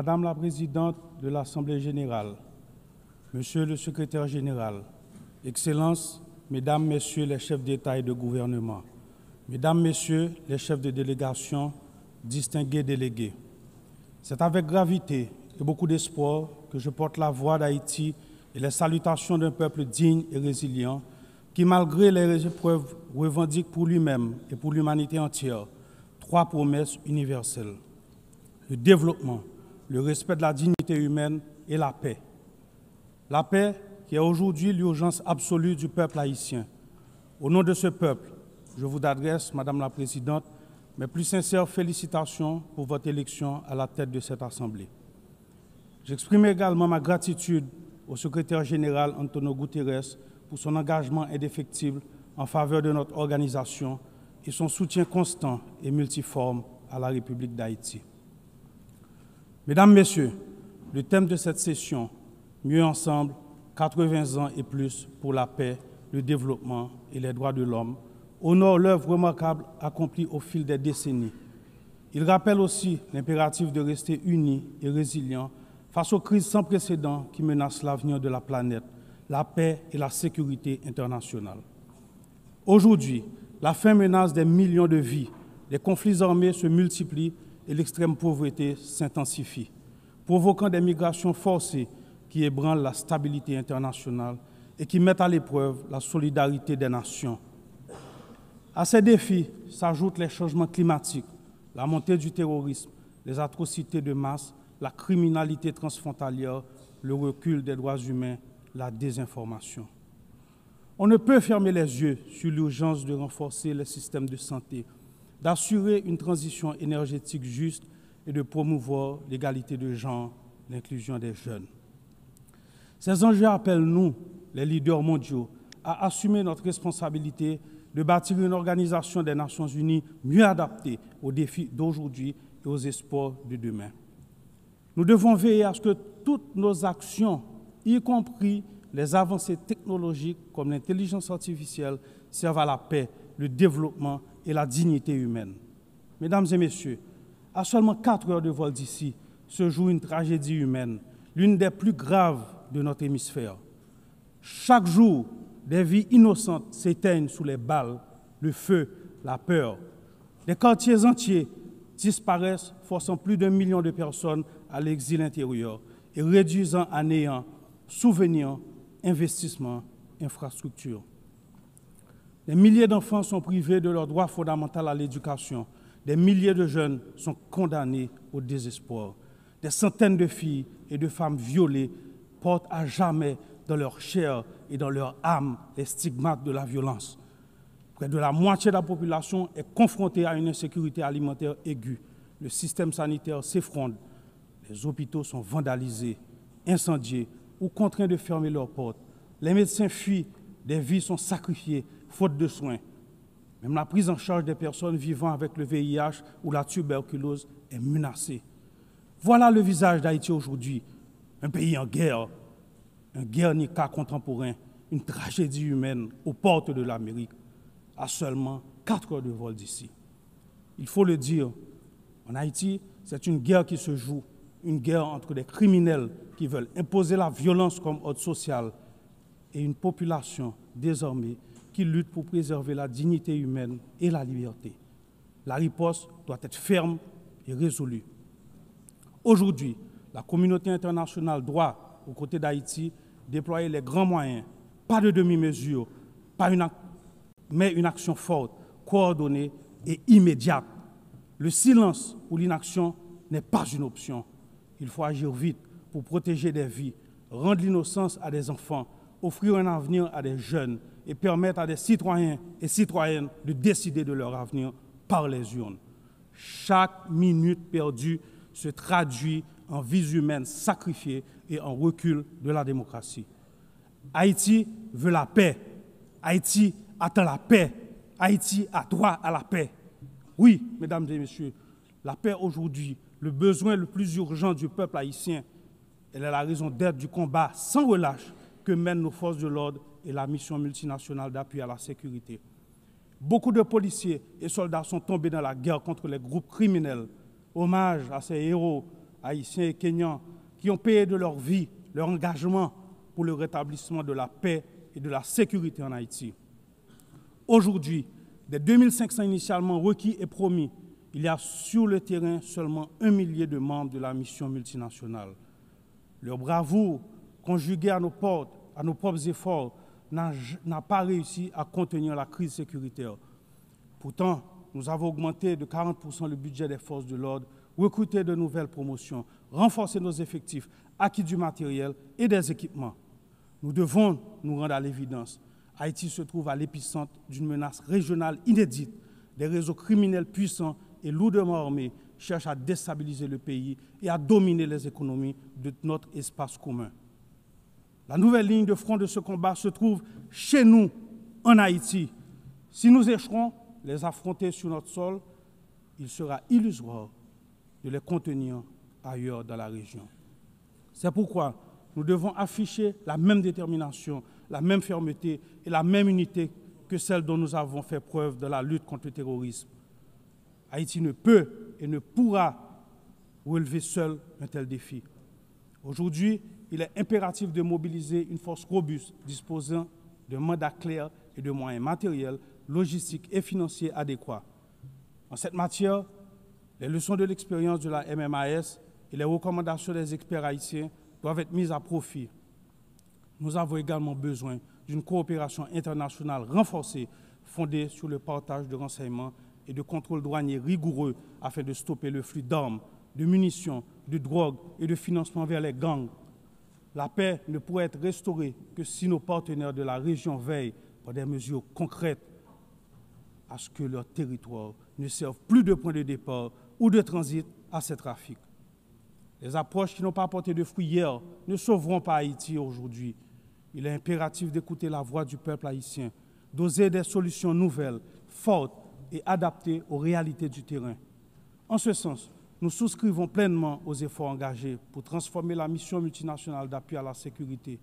Madame la Présidente de l'Assemblée générale, Monsieur le Secrétaire général, Excellences, Mesdames, Messieurs les chefs d'État et de gouvernement, Mesdames, Messieurs les chefs de délégation, distingués délégués, c'est avec gravité et beaucoup d'espoir que je porte la voix d'Haïti et les salutations d'un peuple digne et résilient qui, malgré les épreuves, revendique pour lui-même et pour l'humanité entière trois promesses universelles: le développement, le respect de la dignité humaine et la paix. La paix qui est aujourd'hui l'urgence absolue du peuple haïtien. Au nom de ce peuple, je vous adresse, Madame la Présidente, mes plus sincères félicitations pour votre élection à la tête de cette Assemblée. J'exprime également ma gratitude au secrétaire général Antonio Guterres pour son engagement indéfectible en faveur de notre organisation et son soutien constant et multiforme à la République d'Haïti. Mesdames, Messieurs, le thème de cette session, Mieux ensemble, 80 ans et plus pour la paix, le développement et les droits de l'homme, honore l'œuvre remarquable accomplie au fil des décennies. Il rappelle aussi l'impératif de rester unis et résilients face aux crises sans précédent qui menacent l'avenir de la planète, la paix et la sécurité internationale. Aujourd'hui, la faim menace des millions de vies, les conflits armés se multiplient et l'extrême pauvreté s'intensifie, provoquant des migrations forcées qui ébranlent la stabilité internationale et qui mettent à l'épreuve la solidarité des nations. À ces défis s'ajoutent les changements climatiques, la montée du terrorisme, les atrocités de masse, la criminalité transfrontalière, le recul des droits humains, la désinformation. On ne peut fermer les yeux sur l'urgence de renforcer les systèmes de santé, d'assurer une transition énergétique juste et de promouvoir l'égalité de genre, l'inclusion des jeunes. Ces enjeux appellent nous, les leaders mondiaux, à assumer notre responsabilité de bâtir une organisation des Nations Unies mieux adaptée aux défis d'aujourd'hui et aux espoirs de demain. Nous devons veiller à ce que toutes nos actions, y compris les avancées technologiques comme l'intelligence artificielle, servent à la paix, le développement et la dignité humaine. Mesdames et messieurs, à seulement 4 heures de vol d'ici se joue une tragédie humaine, l'une des plus graves de notre hémisphère. Chaque jour, des vies innocentes s'éteignent sous les balles, le feu, la peur. Des quartiers entiers disparaissent, forçant plus d'1 million de personnes à l'exil intérieur et réduisant à néant souvenirs, investissements, infrastructures. Des milliers d'enfants sont privés de leur droit fondamental à l'éducation. Des milliers de jeunes sont condamnés au désespoir. Des centaines de filles et de femmes violées portent à jamais dans leur chair et dans leur âme les stigmates de la violence. Près de la moitié de la population est confrontée à une insécurité alimentaire aiguë. Le système sanitaire s'effondre. Les hôpitaux sont vandalisés, incendiés ou contraints de fermer leurs portes. Les médecins fuient, des vies sont sacrifiées, faute de soins. Même la prise en charge des personnes vivant avec le VIH ou la tuberculose est menacée. Voilà le visage d'Haïti aujourd'hui, un pays en guerre, un Guernica contemporain, une tragédie humaine aux portes de l'Amérique, à seulement 4 heures de vol d'ici. Il faut le dire, en Haïti, c'est une guerre qui se joue, une guerre entre des criminels qui veulent imposer la violence comme ordre social et une population désarmée qui lutte pour préserver la dignité humaine et la liberté. La riposte doit être ferme et résolue. Aujourd'hui, la communauté internationale doit, aux côtés d'Haïti, déployer les grands moyens, pas de demi-mesure, mais une action forte, coordonnée et immédiate. Le silence ou l'inaction n'est pas une option. Il faut agir vite pour protéger des vies, rendre l'innocence à des enfants, offrir un avenir à des jeunes et permettre à des citoyens et citoyennes de décider de leur avenir par les urnes. Chaque minute perdue se traduit en vies humaines sacrifiées et en recul de la démocratie. Haïti veut la paix. Haïti attend la paix. Haïti a droit à la paix. Oui, mesdames et messieurs, la paix aujourd'hui, le besoin le plus urgent du peuple haïtien, elle est la raison d'être du combat sans relâche que mènent nos forces de l'ordre et la mission multinationale d'appui à la sécurité. Beaucoup de policiers et soldats sont tombés dans la guerre contre les groupes criminels. Hommage à ces héros haïtiens et kenyans, qui ont payé de leur vie, leur engagement pour le rétablissement de la paix et de la sécurité en Haïti. Aujourd'hui, des 2500 initialement requis et promis, il y a sur le terrain seulement 1 millier de membres de la mission multinationale. Leur bravoure, conjuguée à nos propres efforts, n'a pas réussi à contenir la crise sécuritaire. Pourtant, nous avons augmenté de 40% le budget des forces de l'ordre, recruté de nouvelles promotions, renforcé nos effectifs, acquis du matériel et des équipements. Nous devons nous rendre à l'évidence. Haïti se trouve à l'épicentre d'une menace régionale inédite. Des réseaux criminels puissants et lourdement armés cherchent à déstabiliser le pays et à dominer les économies de notre espace commun. La nouvelle ligne de front de ce combat se trouve chez nous, en Haïti. Si nous échouons les affronter sur notre sol, il sera illusoire de les contenir ailleurs dans la région. C'est pourquoi nous devons afficher la même détermination, la même fermeté et la même unité que celle dont nous avons fait preuve dans la lutte contre le terrorisme. Haïti ne peut et ne pourra relever seul un tel défi. Aujourd'hui, il est impératif de mobiliser une force robuste disposant d'un mandat clair et de moyens matériels, logistiques et financiers adéquats. En cette matière, les leçons de l'expérience de la MMAS et les recommandations des experts haïtiens doivent être mises à profit. Nous avons également besoin d'une coopération internationale renforcée, fondée sur le partage de renseignements et de contrôles douaniers rigoureux afin de stopper le flux d'armes, de munitions, de drogue et de financement vers les gangs. La paix ne pourrait être restaurée que si nos partenaires de la région veillent par des mesures concrètes à ce que leur territoire ne serve plus de point de départ ou de transit à ces trafics. Les approches qui n'ont pas porté de fruits hier ne sauveront pas Haïti aujourd'hui. Il est impératif d'écouter la voix du peuple haïtien, d'oser des solutions nouvelles, fortes et adaptées aux réalités du terrain. En ce sens, nous souscrivons pleinement aux efforts engagés pour transformer la mission multinationale d'appui à la sécurité.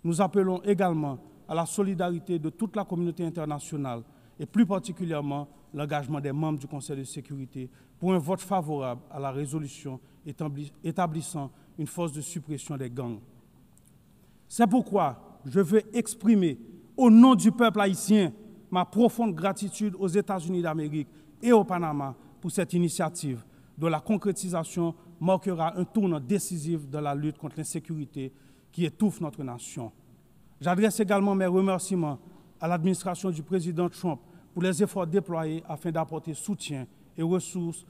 Nous appelons également à la solidarité de toute la communauté internationale et plus particulièrement l'engagement des membres du Conseil de sécurité pour un vote favorable à la résolution établissant une force de suppression des gangs. C'est pourquoi je veux exprimer au nom du peuple haïtien ma profonde gratitude aux États-Unis d'Amérique et au Panama pour cette initiative dont la concrétisation marquera un tournant décisif dans la lutte contre l'insécurité qui étouffe notre nation. J'adresse également mes remerciements à l'administration du président Trump pour les efforts déployés afin d'apporter soutien et ressources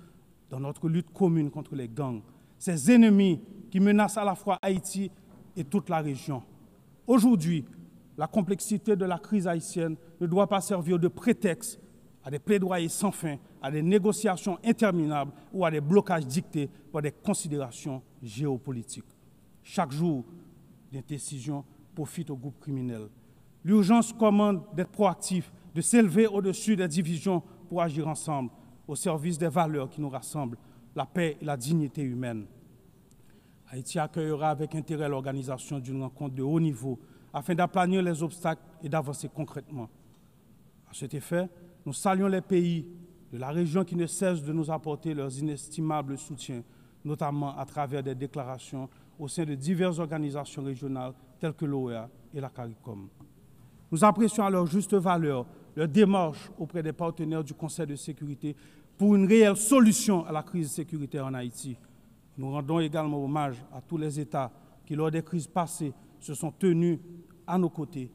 dans notre lutte commune contre les gangs, ces ennemis qui menacent à la fois Haïti et toute la région. Aujourd'hui, la complexité de la crise haïtienne ne doit pas servir de prétexte à des plaidoyers sans fin, à des négociations interminables ou à des blocages dictés par des considérations géopolitiques. Chaque jour, l'indécision profite aux groupes criminels. L'urgence commande d'être proactif, de s'élever au-dessus des divisions pour agir ensemble, au service des valeurs qui nous rassemblent, la paix et la dignité humaine. Haïti accueillera avec intérêt l'organisation d'une rencontre de haut niveau afin d'aplanir les obstacles et d'avancer concrètement. À cet effet, nous saluons les pays de la région qui ne cessent de nous apporter leurs inestimables soutiens, notamment à travers des déclarations au sein de diverses organisations régionales telles que l'OEA et la CARICOM. Nous apprécions à leur juste valeur leur démarche auprès des partenaires du Conseil de sécurité pour une réelle solution à la crise sécuritaire en Haïti. Nous rendons également hommage à tous les États qui, lors des crises passées, se sont tenus à nos côtés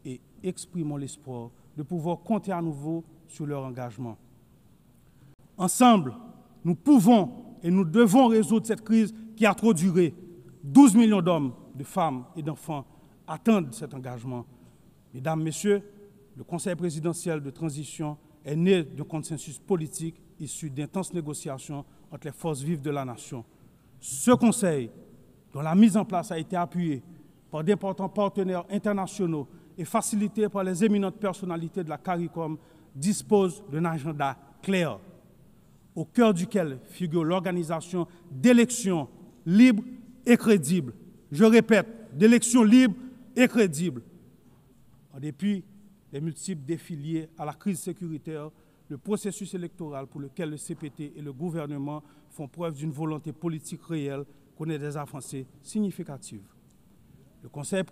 et exprimons l'espoir de pouvoir compter à nouveau sur leur engagement. Ensemble, nous pouvons et nous devons résoudre cette crise qui a trop duré. 12 millions d'hommes, de femmes et d'enfants attendent cet engagement. Mesdames, Messieurs, le Conseil présidentiel de transition est né d'un consensus politique issu d'intenses négociations entre les forces vives de la nation. Ce Conseil, dont la mise en place a été appuyée par d'importants partenaires internationaux et facilité par les éminentes personnalités de la CARICOM, dispose d'un agenda clair, au cœur duquel figure l'organisation d'élections libres et crédibles. Je répète, d'élections libres et crédibles. En dépit des multiples défis liés à la crise sécuritaire, le processus électoral pour lequel le CPT et le gouvernement font preuve d'une volonté politique réelle connaît des avancées significatives. Le Conseil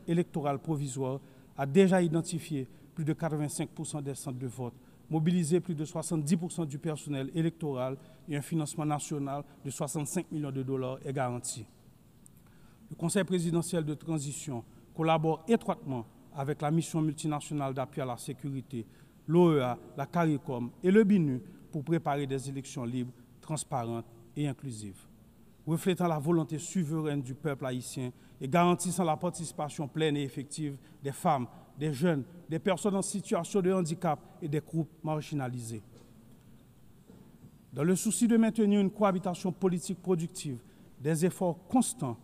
électoral provisoire a déjà identifié plus de 85% des centres de vote, mobilisé plus de 70% du personnel électoral et un financement national de 65 millions de dollars est garanti. Le Conseil présidentiel de transition collabore étroitement avec la mission multinationale d'appui à la sécurité, l'OEA, la CARICOM et le BINU pour préparer des élections libres, transparentes et inclusives, reflétant la volonté souveraine du peuple haïtien et garantissant la participation pleine et effective des femmes, des jeunes, des personnes en situation de handicap et des groupes marginalisés. Dans le souci de maintenir une cohabitation politique productive, des efforts constants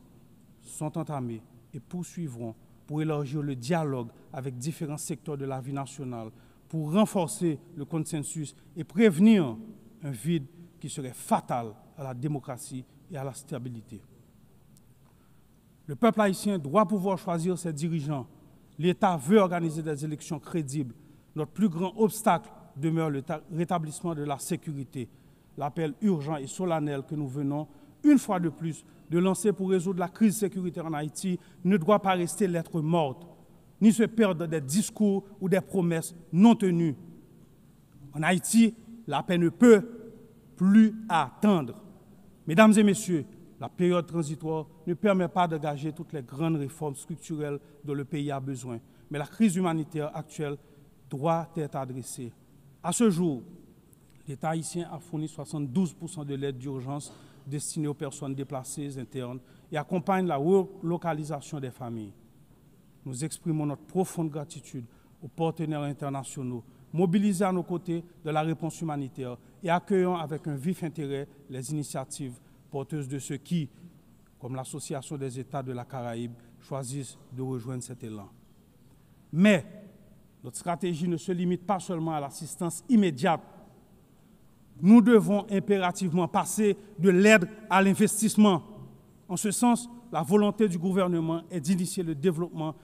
sont entamés et poursuivront pour élargir le dialogue avec différents secteurs de la vie nationale, pour renforcer le consensus et prévenir un vide qui serait fatal à la démocratie et à la stabilité. Le peuple haïtien doit pouvoir choisir ses dirigeants. L'État veut organiser des élections crédibles. Notre plus grand obstacle demeure le rétablissement de la sécurité. L'appel urgent et solennel que nous venons, une fois de plus, de lancer pour résoudre la crise sécuritaire en Haïti ne doit pas rester lettre morte, ni se perdre dans des discours ou des promesses non tenues. En Haïti, la paix ne peut plus attendre. Mesdames et messieurs, la période transitoire ne permet pas d'engager toutes les grandes réformes structurelles dont le pays a besoin, mais la crise humanitaire actuelle doit être adressée. À ce jour, l'État haïtien a fourni 72% de l'aide d'urgence destinée aux personnes déplacées internes et accompagne la relocalisation des familles. Nous exprimons notre profonde gratitude aux partenaires internationaux mobilisés à nos côtés de la réponse humanitaire et accueillons avec un vif intérêt les initiatives porteuses de ceux qui, comme l'Association des États de la Caraïbe, choisissent de rejoindre cet élan. Mais notre stratégie ne se limite pas seulement à l'assistance immédiate. Nous devons impérativement passer de l'aide à l'investissement. En ce sens, la volonté du gouvernement est d'initier le développement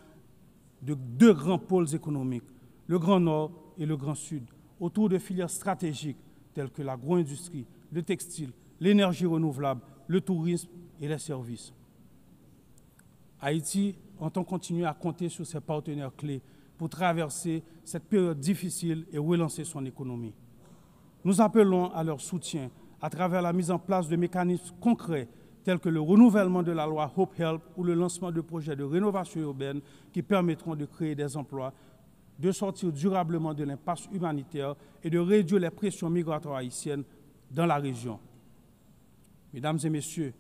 de deux grands pôles économiques, le Grand Nord et le Grand Sud, autour de filières stratégiques telles que l'agro-industrie, le textile, l'énergie renouvelable, le tourisme et les services. Haïti entend continuer à compter sur ses partenaires clés pour traverser cette période difficile et relancer son économie. Nous appelons à leur soutien à travers la mise en place de mécanismes concrets tels que le renouvellement de la loi Hope Help ou le lancement de projets de rénovation urbaine qui permettront de créer des emplois, de sortir durablement de l'impasse humanitaire et de réduire les pressions migratoires haïtiennes dans la région. Mesdames et messieurs,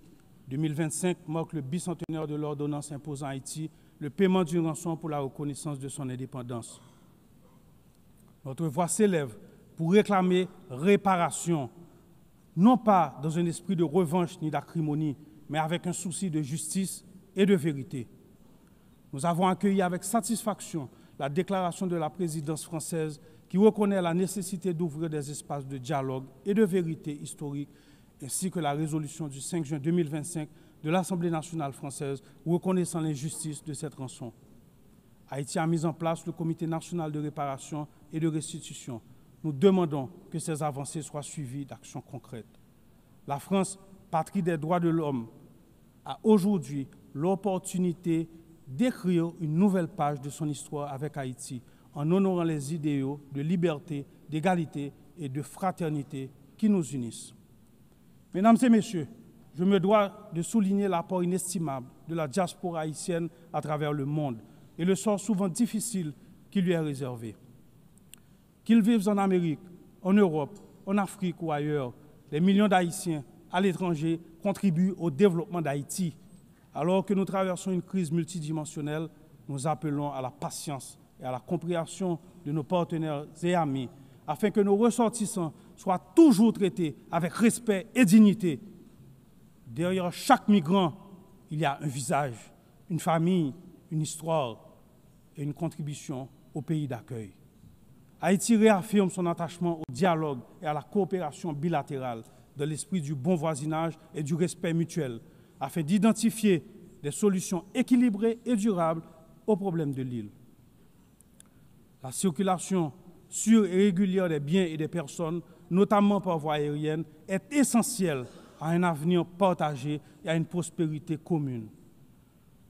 2025 marque le bicentenaire de l'ordonnance imposant à Haïti le paiement d'une rançon pour la reconnaissance de son indépendance. Notre voix s'élève pour réclamer réparation, non pas dans un esprit de revanche ni d'acrimonie, mais avec un souci de justice et de vérité. Nous avons accueilli avec satisfaction la déclaration de la présidence française qui reconnaît la nécessité d'ouvrir des espaces de dialogue et de vérité historique, ainsi que la résolution du 5 juin 2025 de l'Assemblée nationale française reconnaissant l'injustice de cette rançon. Haïti a mis en place le Comité national de réparation et de restitution. Nous demandons que ces avancées soient suivies d'actions concrètes. La France, patrie des droits de l'homme, a aujourd'hui l'opportunité d'écrire une nouvelle page de son histoire avec Haïti en honorant les idéaux de liberté, d'égalité et de fraternité qui nous unissent. Mesdames et messieurs, je me dois de souligner l'apport inestimable de la diaspora haïtienne à travers le monde et le sort souvent difficile qui lui est réservé. Qu'ils vivent en Amérique, en Europe, en Afrique ou ailleurs, les millions d'Haïtiens à l'étranger contribuent au développement d'Haïti. Alors que nous traversons une crise multidimensionnelle, nous appelons à la patience et à la compréhension de nos partenaires et amis, afin que nos ressortissants soient toujours traités avec respect et dignité. Derrière chaque migrant, il y a un visage, une famille, une histoire et une contribution au pays d'accueil. Haïti réaffirme son attachement au dialogue et à la coopération bilatérale dans l'esprit du bon voisinage et du respect mutuel, afin d'identifier des solutions équilibrées et durables aux problèmes de l'île. La circulation sûre et régulière des biens et des personnes, notamment par voie aérienne, est essentielle à un avenir partagé et à une prospérité commune.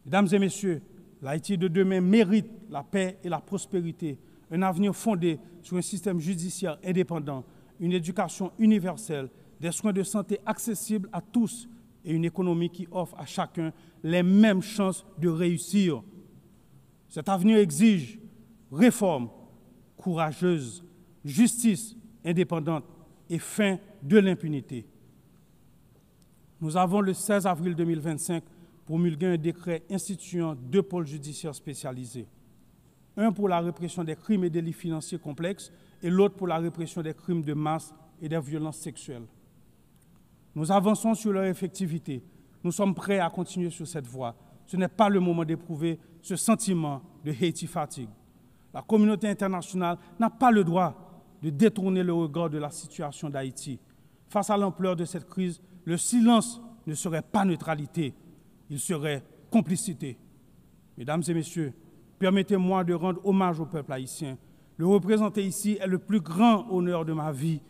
Mesdames et messieurs, l'Haïti de demain mérite la paix et la prospérité, un avenir fondé sur un système judiciaire indépendant, une éducation universelle, des soins de santé accessibles à tous et une économie qui offre à chacun les mêmes chances de réussir. Cet avenir exige réforme courageuse, justice indépendante et fin de l'impunité. Nous avons le 16 avril 2025 promulgué un décret instituant 2 pôles judiciaires spécialisés. Un pour la répression des crimes et délits financiers complexes et l'autre pour la répression des crimes de masse et des violences sexuelles. Nous avançons sur leur effectivité. Nous sommes prêts à continuer sur cette voie. Ce n'est pas le moment d'éprouver ce sentiment de Haiti fatigue. La communauté internationale n'a pas le droit de détourner le regard de la situation d'Haïti. Face à l'ampleur de cette crise, le silence ne serait pas neutralité, il serait complicité. Mesdames et messieurs, permettez-moi de rendre hommage au peuple haïtien. Le représenter ici est le plus grand honneur de ma vie.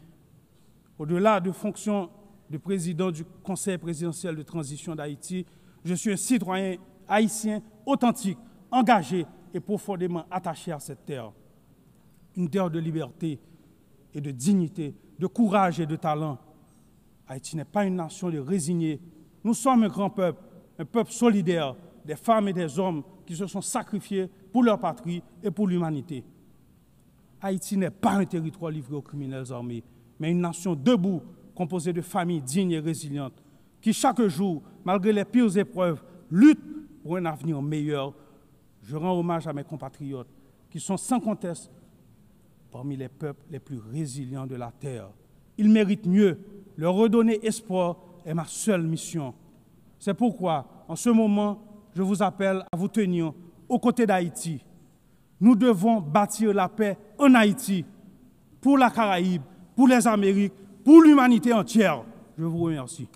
Au-delà de fonction de président du Conseil présidentiel de transition d'Haïti, je suis un citoyen haïtien authentique, engagé et profondément attaché à cette terre. Une terre de liberté et de dignité, de courage et de talent. Haïti n'est pas une nation de résignés. Nous sommes un grand peuple, un peuple solidaire, des femmes et des hommes qui se sont sacrifiés pour leur patrie et pour l'humanité. Haïti n'est pas un territoire livré aux criminels armés, mais une nation debout, composée de familles dignes et résilientes, qui chaque jour, malgré les pires épreuves, luttent pour un avenir meilleur. Je rends hommage à mes compatriotes, qui sont sans conteste parmi les peuples les plus résilients de la terre. Ils méritent mieux. Leur redonner espoir est ma seule mission. C'est pourquoi, en ce moment, je vous appelle à vous tenir aux côtés d'Haïti. Nous devons bâtir la paix en Haïti, pour la Caraïbe, pour les Amériques, pour l'humanité entière. Je vous remercie.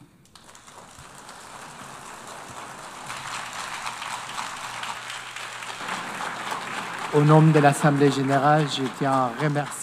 Au nom de l'Assemblée générale, je tiens à remercier